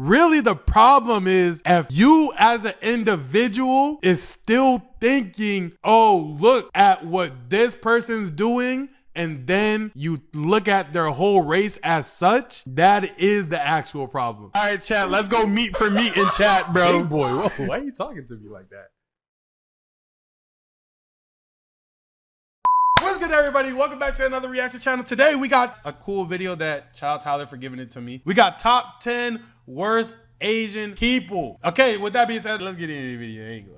really the problem is if you as an individual is still thinking, oh, look at what this person's doing, and then you look at their whole race as such, that is the actual problem. All right, chat, let's go meet for meat in chat, bro. Hey, boy, whoa, why are you talking to me like that? What's good, everybody? Welcome back to another reaction channel. Today, we got a cool video that, shout out Tyler for giving it to me. We got top 10 worst Asian people. Okay, with that being said, let's get into the video.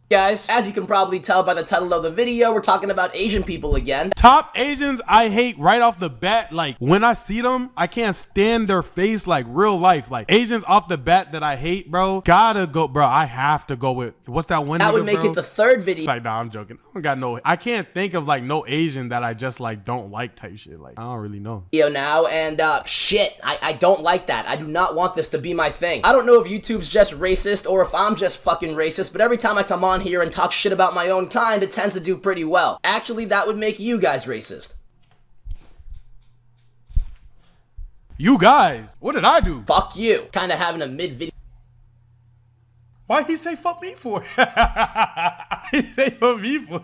Guys, as you can probably tell by the title of the video, we're talking about Asian people again. Top Asians I hate right off the bat. Like, when I see them, I can't stand their face like real life. Like, Asians off the bat that I hate, bro. Gotta go, bro. I have to go with, what's that one? That would make it the third video. It's like, nah, I'm joking. I can't think of like no Asian that I just like don't like type shit. Like, I don't really know. Now, and shit, I don't like that. I do not want this to be my thing. I don't know if YouTube's just racist or if I'm just fucking racist, but every time I come on here and talk shit about my own kind, it tends to do pretty well. Actually, that would make you guys racist. You guys? What did I do? Fuck you. Kinda having a mid-video. Why'd he say fuck me for? He say fuck me for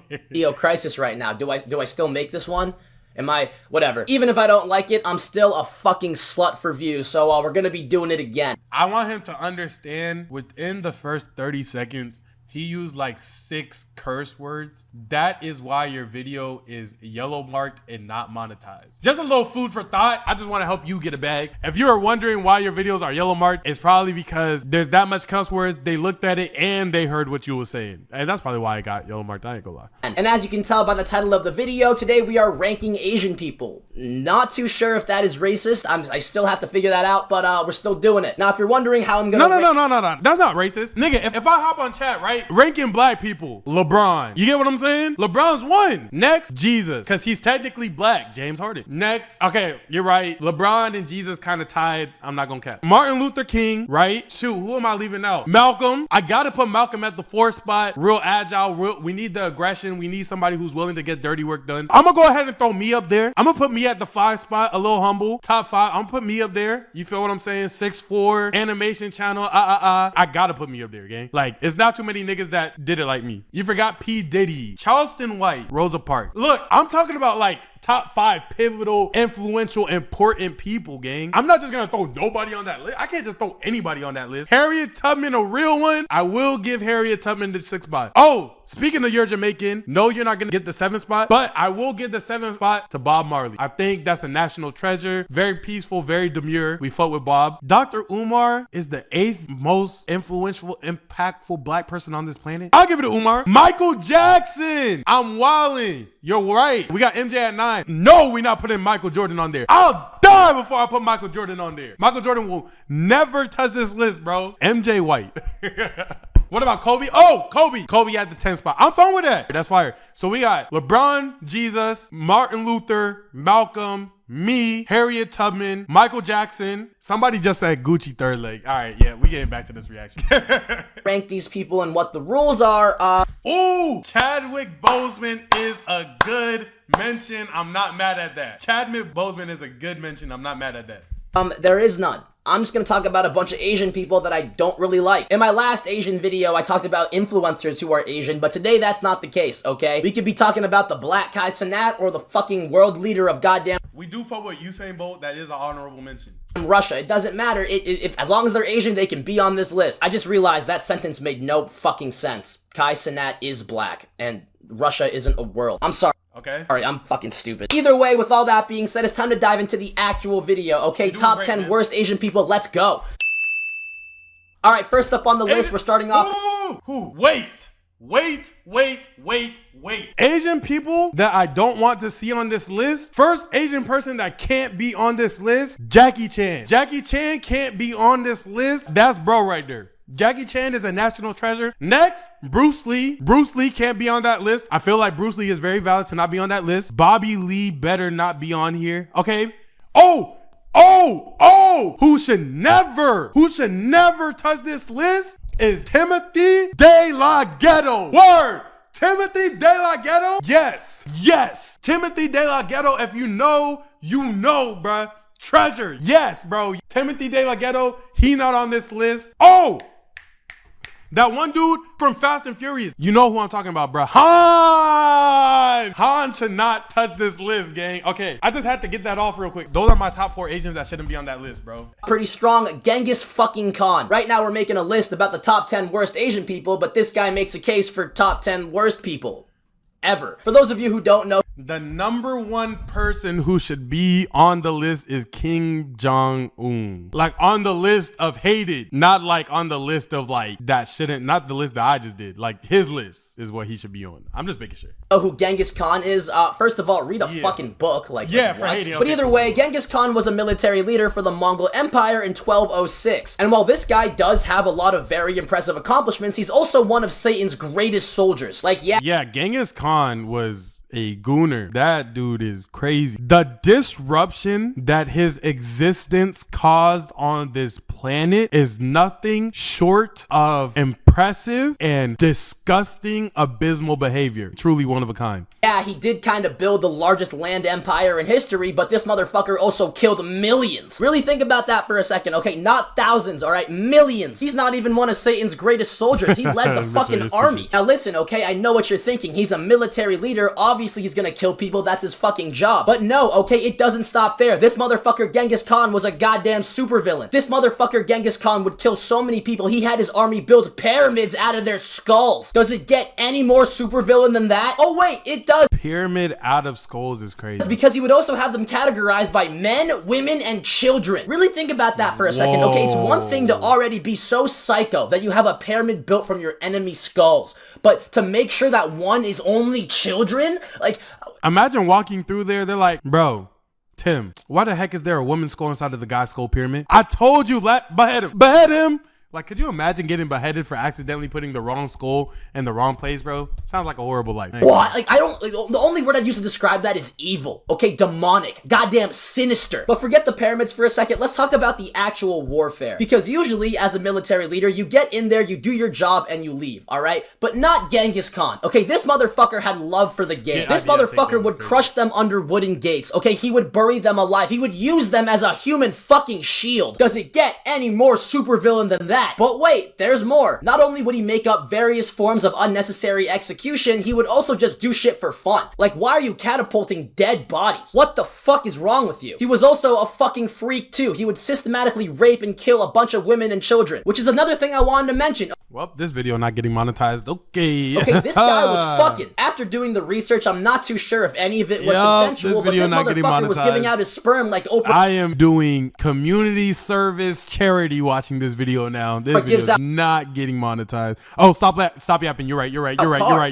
Crisis right now. Do I still make this one? Am I, whatever. Even if I don't like it, I'm still a fucking slut for views, so we're gonna be doing it again. I want him to understand within the first 30 seconds, he used like 6 curse words. That is why your video is yellow marked and not monetized. Just a little food for thought. I just want to help you get a bag. If you are wondering why your videos are yellow marked, it's probably because there's that much cuss words. They looked at it and they heard what you were saying. And that's probably why I got yellow marked. I ain't gonna lie. And as you can tell by the title of the video, today we are ranking Asian people. Not too sure if that is racist. I still have to figure that out, but we're still doing it. Now, if you're wondering how I'm gonna No. That's not racist. Nigga, if I hop on chat, right? Ranking black people, LeBron. You get what I'm saying? LeBron's one. Next, Jesus, because he's technically black. James Harden. Next, okay, you're right. LeBron and Jesus kind of tied. I'm not gonna cap. Martin Luther King, right? Shoot, who am I leaving out? Malcolm. I gotta put Malcolm at the 4th spot. Real agile. We need the aggression. We need somebody who's willing to get dirty work done. I'm gonna go ahead and throw me up there. I'm gonna put me at the 5 spot. A little humble. Top 5. I'm gonna put me up there. You feel what I'm saying? 6'4", animation channel. I gotta put me up there, gang. Like, it's not too many niggas that did it like me. You forgot P. Diddy, Charleston White, Rosa Parks. Look, I'm talking about like top 5 pivotal, influential, important people, gang. I'm not just gonna throw nobody on that list. I can't just throw anybody on that list. Harriet Tubman, a real one. I will give Harriet Tubman the 6th spot. Oh, speaking of you're Jamaican, no, you're not gonna get the 7th spot, but I will give the 7th spot to Bob Marley. I think that's a national treasure. Very peaceful, very demure. We fought with Bob. Dr. Umar is the 8th most influential, impactful black person on this planet. I'll give it to Umar. Michael Jackson. I'm wilding. You're right. We got MJ at 9. No, we're not putting Michael Jordan on there. I'll die before I put Michael Jordan on there. Michael Jordan will never touch this list, bro. MJ White. What about Kobe? Oh, Kobe. Kobe at the 10th spot. I'm fine with that. That's fire. So we got LeBron, Jesus, Martin Luther, Malcolm, me, Harriet Tubman, Michael Jackson. Somebody just said Gucci 3rd leg. All right, yeah, we getting back to this reaction. Rank these people and what the rules are. Ooh, Chadwick Boseman is a good mention. I'm not mad at that. Chadwick Boseman is a good mention. I'm not mad at that. There is none. I'm just gonna talk about a bunch of Asian people that I don't really like. In my last Asian video, I talked about influencers who are Asian, but today that's not the case, okay? We could be talking about the black Kai Cenat or the fucking world leader of goddamn... We do fuck with Usain Bolt. That is an honorable mention. Russia. It doesn't matter. If as long as they're Asian, they can be on this list. I just realized that sentence made no fucking sense. Kai Cenat is black, and Russia isn't a world. I'm sorry. Okay. Alright, I'm fucking stupid. Either way, with all that being said, it's time to dive into the actual video, okay? Top 10 worst Asian people, let's go. Alright, first up on the list, we're starting off... Wait. Asian people that I don't want to see on this list. First Asian person that can't be on this list, Jackie Chan. Jackie Chan can't be on this list. That's bro right there. Jackie Chan is a national treasure. Next, Bruce Lee. Bruce Lee can't be on that list. I feel like Bruce Lee is very valid to not be on that list. Bobby Lee better not be on here. Okay. Oh, who should never touch this list is Timothy De La Ghetto. Word. Timothy De La Ghetto? Yes. Timothy De La Ghetto, if you know, you know, bruh. treasure. Yes, bro. Timothy De La Ghetto, he not on this list. Oh! That one dude from Fast and Furious. You know who I'm talking about, bro. Han! Han should not touch this list, gang. Okay, I just had to get that off real quick. Those are my top 4 Asians that shouldn't be on that list, bro. Pretty strong. Genghis fucking Khan. Right now we're making a list about the top 10 worst Asian people, but this guy makes a case for top 10 worst people ever. For those of you who don't know, the number 1 person who should be on the list is King Jong-un. Like on the list of hated, not like on the list of like that shouldn't, not the list that I just did. Like his list is what he should be on. I'm just making sure. Who Genghis Khan is, first of all, read a fucking book. Like, yeah, like, for what? hating. But either way, Genghis Khan was a military leader for the Mongol Empire in 1206. And while this guy does have a lot of very impressive accomplishments, he's also one of Satan's greatest soldiers. Like, yeah, Genghis Khan was a gooner. That dude is crazy. The disruption that his existence caused on this planet is nothing short of impressive and disgusting, abysmal behavior. Truly one of a kind. Yeah, he did kind of build the largest land empire in history, but this motherfucker also killed millions. Really think about that for a second, okay? Not thousands, all right? Millions. He's not even one of Satan's greatest soldiers. He led the fucking army. Now listen, okay? I know what you're thinking. He's a military leader. Obviously, he's gonna kill people. That's his fucking job. But no, okay? It doesn't stop there. This motherfucker Genghis Khan was a goddamn supervillain. This motherfucker Genghis Khan would kill so many people. He had his army build pyramids out of their skulls. Does it get any more supervillain than that? Oh wait, it does. Pyramid out of skulls is crazy. Because he would also have them categorized by men, women, and children. Really think about that for a second, okay? It's one thing to already be so psycho that you have a pyramid built from your enemy's skulls, but to make sure that one is only children? Like, imagine walking through there, they're like, bro, Tim, why the heck is there a woman's skull inside of the guy's skull pyramid? I told you, behead him. Behead him. Like, could you imagine getting beheaded for accidentally putting the wrong skull in the wrong place, bro? Sounds like a horrible life. What? Like, I don't, like, the only word I'd use to describe that is evil. Okay, demonic. Goddamn sinister. But forget the pyramids for a second. Let's talk about the actual warfare. Because usually, as a military leader, you get in there, you do your job, and you leave, alright? But not Genghis Khan. Okay, this motherfucker had love for the game. This motherfucker would crush them under wooden gates. Okay, he would bury them alive. He would use them as a human fucking shield. Does it get any more supervillain than that? But wait, there's more. Not only would he make up various forms of unnecessary execution, he would also just do shit for fun. Like, why are you catapulting dead bodies? What the fuck is wrong with you? He was also a fucking freak too. He would systematically rape and kill a bunch of women and children, which is another thing I wanted to mention. Well, this video not getting monetized. Okay. Okay, this guy was fucking. After doing the research, I'm not too sure if any of it was consensual, but this motherfucker was giving out his sperm like open. I am doing community service charity watching this video now. This video is not getting monetized. Oh, stop yapping. You're right.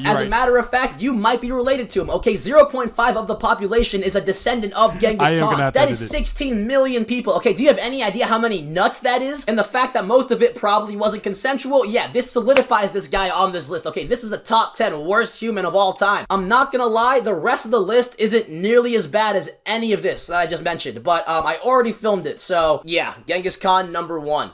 As a matter of fact, you might be related to him. Okay, 0.5 of the population is a descendant of Genghis Khan. That is 16 million people. Okay, do you have any idea how many nuts that is? And the fact that most of it probably wasn't consensual, yeah, this solidifies this guy on this list. Okay, this is a top 10 worst human of all time. I'm not gonna lie, the rest of the list isn't nearly as bad as any of this that I just mentioned, but I already filmed it, so yeah, Genghis Khan number 1.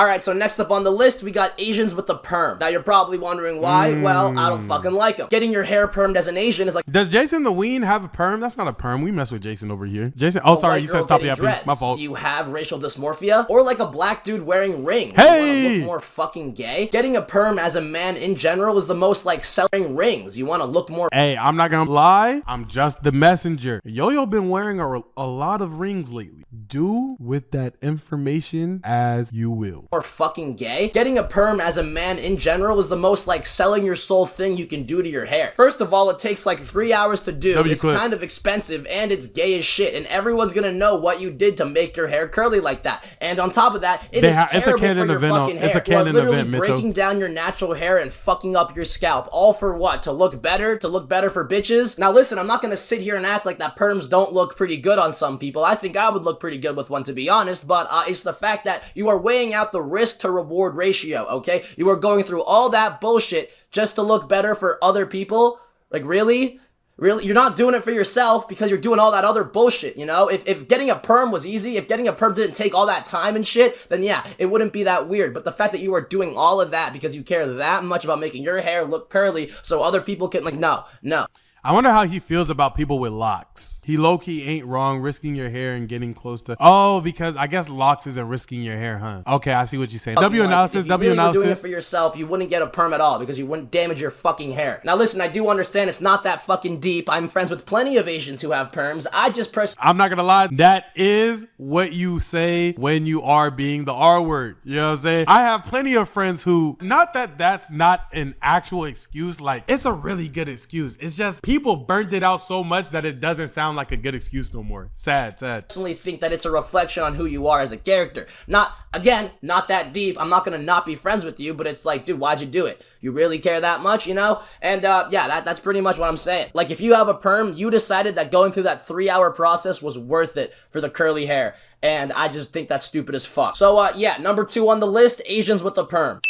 Alright, so next up on the list, we got Asians with the perm. Now you're probably wondering why. Well, I don't fucking like them. Getting your hair permed as an Asian is like... Does Jason the Ween have a perm? That's not a perm. We mess with Jason over here. Jason, oh sorry, you said stop yapping. My fault. Do you have racial dysmorphia? Or like a black dude wearing rings? Hey! You wanna look more fucking gay? Getting a perm as a man in general is the most like selling rings. You wanna look more... Hey, I'm not gonna lie. I'm just the messenger. Yo-Yo been wearing a lot of rings lately. Do with that information as you will. Or fucking gay. Getting a perm as a man in general is the most like selling your soul thing you can do to your hair. First of all, it takes like 3 hours to do. It's kind of expensive and it's gay as shit, and everyone's gonna know what you did to make your hair curly like that. And on top of that, it's terrible for your fucking hair. It's a canon event, Mitchell. Breaking down your natural hair and fucking up your scalp, all for what? To look better? To look better for bitches? Now listen, I'm not gonna sit here and act like that perms don't look pretty good on some people. I think I would look pretty good with one, to be honest, but it's the fact that you are weighing out the risk to reward ratio, okay? You are going through all that bullshit just to look better for other people? Like, really? Really? You're not doing it for yourself because you're doing all that other bullshit, you know? If getting a perm was easy, if getting a perm didn't take all that time and shit, then yeah, it wouldn't be that weird. But the fact that you are doing all of that because you care that much about making your hair look curly so other people can, like, no. I wonder how he feels about people with locks. He low-key ain't wrong risking your hair and getting close to... Oh, because I guess locks isn't risking your hair, huh? Okay, I see what you're saying. W analysis, W analysis. If you were doing it for yourself, you wouldn't get a perm at all because you wouldn't damage your fucking hair. Now listen, I do understand it's not that fucking deep. I'm friends with plenty of Asians who have perms. I just I'm not gonna lie, that is what you say when you are being the R word. You know what I'm saying? I have plenty of friends who, not that that's not an actual excuse, like it's a really good excuse. It's just people burnt it out so much that it doesn't sound like a good excuse no more. Sad. Personally think that it's a reflection on who you are as a character. Not that deep. I'm not gonna not be friends with you, but it's like, dude, why'd you do it? You really care that much, you know? And yeah, that's pretty much what I'm saying. Like, if you have a perm, you decided that going through that 3-hour process was worth it for the curly hair. And I just think that's stupid as fuck. So yeah, number 2 on the list, Asians with the perm.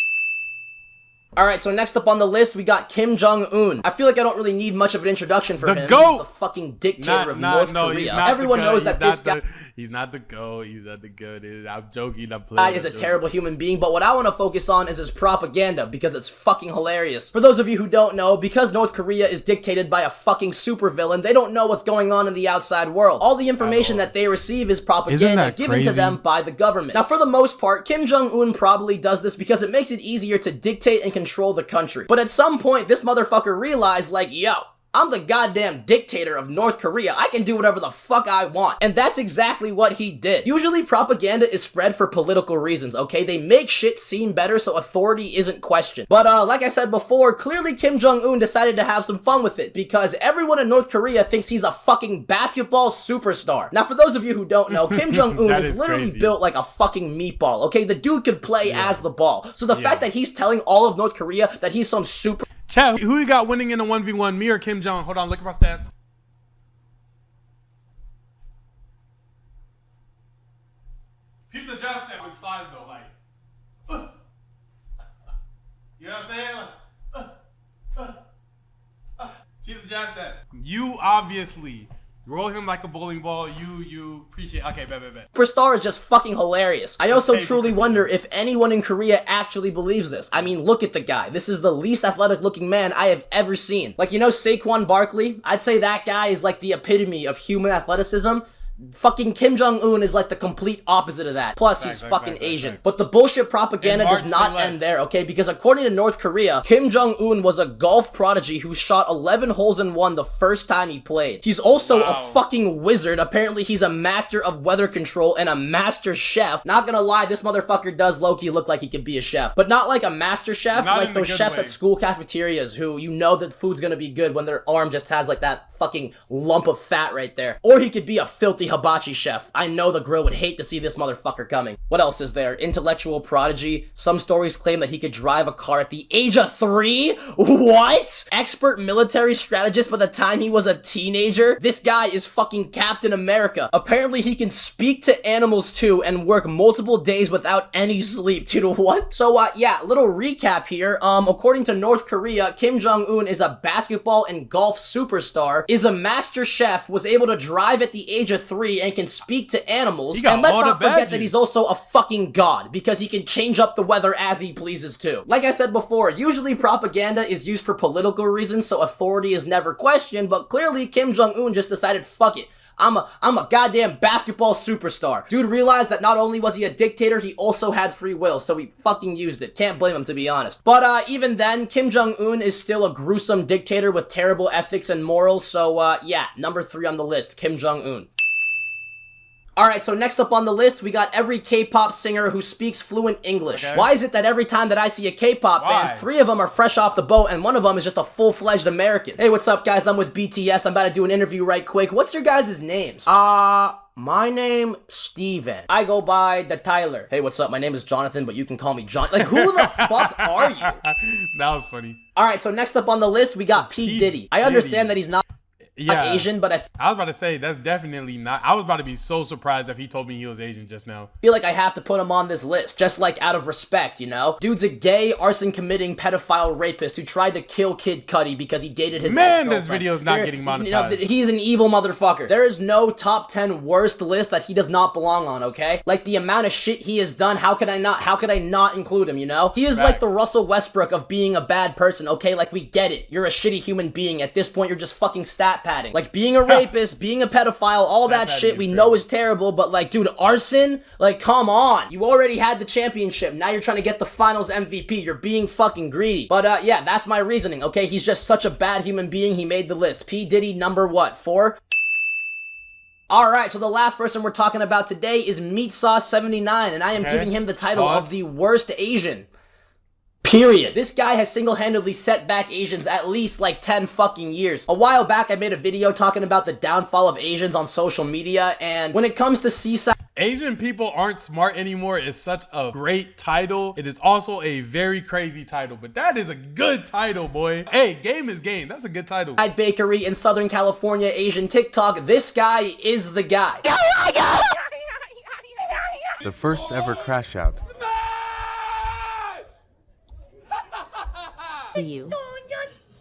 Alright, so next up on the list, we got Kim Jong-un. I feel like I don't really need much of an introduction for him. GOAT! He's the fucking dictator of North Korea. Everyone knows that this guy... He's not the GOAT. He's not the GOAT. I'm joking. I'm playing. Guy is a terrible human being, but what I want to focus on is his propaganda, because it's fucking hilarious. For those of you who don't know, because North Korea is dictated by a fucking supervillain, they don't know what's going on in the outside world. All the information that they receive is propaganda given to them by the government. Now, for the most part, Kim Jong-un probably does this because it makes it easier to dictate and control the country. But at some point, this motherfucker realized, like, yo, I'm the goddamn dictator of North Korea. I can do whatever the fuck I want. And that's exactly what he did. Usually propaganda is spread for political reasons, okay? They make shit seem better so authority isn't questioned. But like I said before, clearly Kim Jong-un decided to have some fun with it because everyone in North Korea thinks he's a fucking basketball superstar. Now, for those of you who don't know, Kim Jong-un is literally built like a fucking meatball, okay? The dude could play as the ball. So the fact that he's telling all of North Korea that he's some super... Chat, who you got winning in a 1v1, me or Kim Jong? Hold on, look at my stats. Keep the job stat with size though, like, you know what I'm saying? Like, keep the job stat. You obviously roll him like a bowling ball. You appreciate. Okay, bet. Superstar is just fucking hilarious. I also truly wonder if anyone in Korea actually believes this. I mean, look at the guy. This is the least athletic looking man I have ever seen. Like, you know Saquon Barkley? I'd say that guy is like the epitome of human athleticism. Fucking Kim Jong-un is like the complete opposite of that. Plus, he's fucking Asian. But the bullshit propaganda does not end there, okay? Because according to North Korea, Kim Jong-un was a golf prodigy who shot 11 holes in one the first time he played. He's also a fucking wizard. Apparently, he's a master of weather control and a master chef. Not gonna lie, this motherfucker does low-key look like he could be a chef. But not like a master chef, like those chefs at school cafeterias who you know that food's gonna be good when their arm just has like that fucking lump of fat right there. Or he could be a filthy hibachi chef. I know the grill would hate to see this motherfucker coming. What else is there? Intellectual prodigy. Some stories claim that he could drive a car at the age of 3? What? Expert military strategist by the time he was a teenager? This guy is fucking Captain America. Apparently he can speak to animals too and work multiple days without any sleep. Dude, what? So yeah, little recap here. According to North Korea, Kim Jong-un is a basketball and golf superstar, is a master chef, was able to drive at the age of 3 and can speak to animals. And let's not forget that he's also a fucking god because he can change up the weather as he pleases too. Like I said before, usually propaganda is used for political reasons so authority is never questioned, but clearly Kim Jong-un just decided, fuck it. I'm a goddamn basketball superstar. Dude realized that not only was he a dictator, he also had free will, so he fucking used it. Can't blame him, to be honest. But even then, Kim Jong-un is still a gruesome dictator with terrible ethics and morals, so yeah, number 3 on the list, Kim Jong-un. Alright, so next up on the list, we got every K-pop singer who speaks fluent English. Okay. Why is it that every time that I see a K-pop band, 3 of them are fresh off the boat and 1 of them is just a full-fledged American? Hey, what's up, guys? I'm with BTS. I'm about to do an interview right quick. What's your guys' names? My name, Steven. I go by the Tyler. Hey, what's up? My name is Jonathan, but you can call me John. Like, who the fuck are you? That was funny. Alright, so next up on the list, we got P. Diddy. I understand that he's not... Yeah. Asian, but I was about to say that's definitely not. I was about to be so surprised if he told me he was Asian just now. feel like I have to put him on this list, just like out of respect, you know? Dude's a gay, arson-committing, pedophile rapist who tried to kill Kid Cudi because he dated his Man, this video's not getting monetized. You know, he's an evil motherfucker. There is no top 10 worst list that he does not belong on, okay? Like, the amount of shit he has done, how could I not include him, you know? He is like the Russell Westbrook of being a bad person, okay? Like, we get it. You're a shitty human being. At this point, you're just fucking stat padding. Like, being a rapist, being a pedophile, all that shit we know is terrible, but like, dude, arson? Like, come on. You already had the championship. Now you're trying to get the finals MVP. You're being fucking greedy. But yeah, that's my reasoning, okay? He's just such a bad human being. He made the list. P. Diddy, number what? 4? Alright, so the last person we're talking about today is Meat Sauce 79, and I am giving him the title of the worst Asian. Period. This guy has single-handedly set back Asians at least like 10 fucking years. A while back, I made a video talking about the downfall of Asians on social media, and when it comes to seaside... Asian people aren't smart anymore is such a great title. It is also a very crazy title, but that is a good title, boy. Hey, game is game. That's a good title. Bakery in Southern California, Asian TikTok. This guy is the guy. The first ever crash out.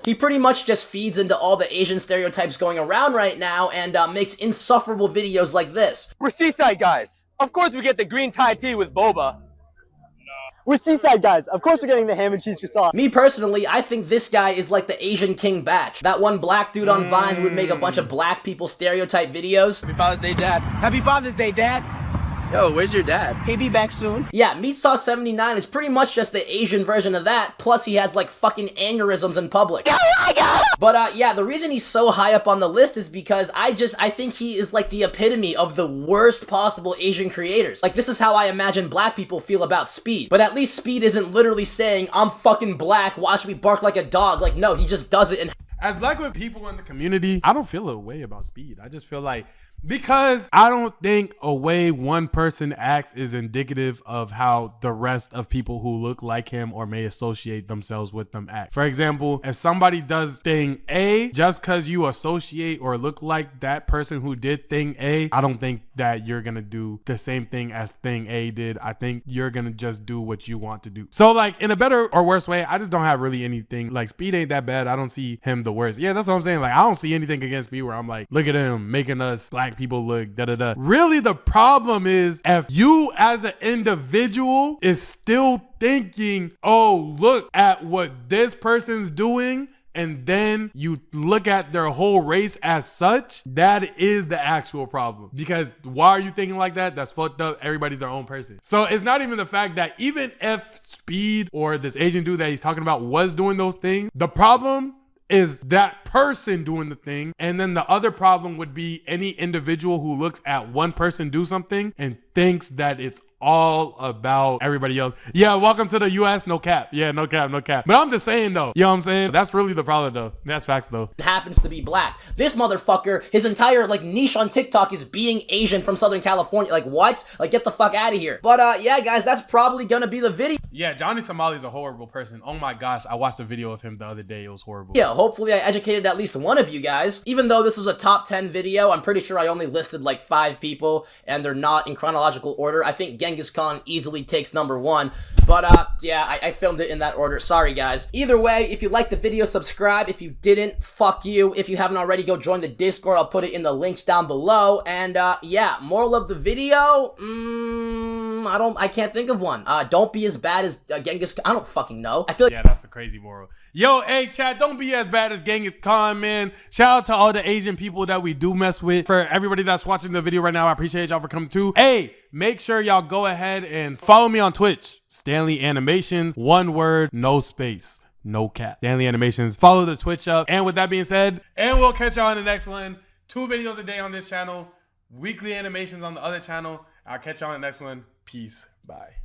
He pretty much just feeds into all the Asian stereotypes going around right now and makes insufferable videos like this. We're seaside guys. Of course we get the green Thai tea with boba. We're seaside guys. Of course we're getting the ham and cheese croissant. Me personally, I think this guy is like the Asian King Batch. That one black dude on Vine who would make a bunch of black people stereotype videos. Happy Father's Day, Dad. Happy Father's Day, Dad. Yo, where's your dad? He'll be back soon. Yeah, Meat Sauce 79 is pretty much just the Asian version of that, plus he has like fucking aneurysms in public. But yeah, the reason he's so high up on the list is because I think he is like the epitome of the worst possible Asian creators. Like, this is how I imagine black people feel about Speed. But at least Speed isn't literally saying, I'm fucking black, watch me bark like a dog. Like, no, he just does it and... As black people in the community, I don't feel a way about Speed. I just feel like, because I don't think a way one person acts is indicative of how the rest of people who look like him or may associate themselves with them act. For example, if somebody does thing A, just because you associate or look like that person who did thing A, I don't think that you're gonna do the same thing as thing A did. I think you're gonna just do what you want to do. So like, in a better or worse way, I just don't have really anything. Like, Speed ain't that bad. I don't see him the worst. Yeah, that's what I'm saying. Like, I don't see anything against Speed where I'm like, look at him making us black people look da-da-da. Really, the problem is if you as an individual is still thinking, oh, look at what this person's doing, and then you look at their whole race as such, that is the actual problem. Because why are you thinking like that? That's fucked up. Everybody's their own person. So it's not even the fact that even if Speed or this Asian dude that he's talking about was doing those things, the problem is that person doing the thing. And then the other problem would be any individual who looks at one person do something and thinks that it's all about everybody else. Yeah, welcome to the US, no cap. Yeah, no cap, no cap. But I'm just saying though, you know what I'm saying? That's really the problem though. That's facts though. Happens to be black. This motherfucker, his entire like niche on TikTok is being Asian from Southern California. Like, what? Like, get the fuck out of here. But yeah, guys, that's probably gonna be the video. Yeah, Johnny Somali's a horrible person. Oh my gosh, I watched a video of him the other day. It was horrible. Yeah, hopefully I educated at least one of you guys. Even though this was a top 10 video, I'm pretty sure I only listed like 5 people and they're not in chronological order. I think Genghis Khan easily takes number 1. But yeah, I filmed it in that order. Sorry, guys. Either way, if you liked the video, subscribe. If you didn't, fuck you. If you haven't already, go join the Discord. I'll put it in the links down below. And yeah, moral of the video, I can't think of one. Don't be as bad as Genghis Khan. I don't fucking know. I feel like... Yeah, that's the crazy moral. Yo, hey, chat, don't be as bad as Genghis Khan, man. Shout out to all the Asian people that we do mess with. For everybody that's watching the video right now, I appreciate y'all for coming too. Hey, make sure y'all go ahead and follow me on Twitch. Stanley Animations, one word, no space, no cap. Stanley Animations, follow the Twitch up. And with that being said, and we'll catch y'all in the next one. 2 videos a day on this channel, weekly animations on the other channel. I'll catch y'all in the next one. Peace. Bye.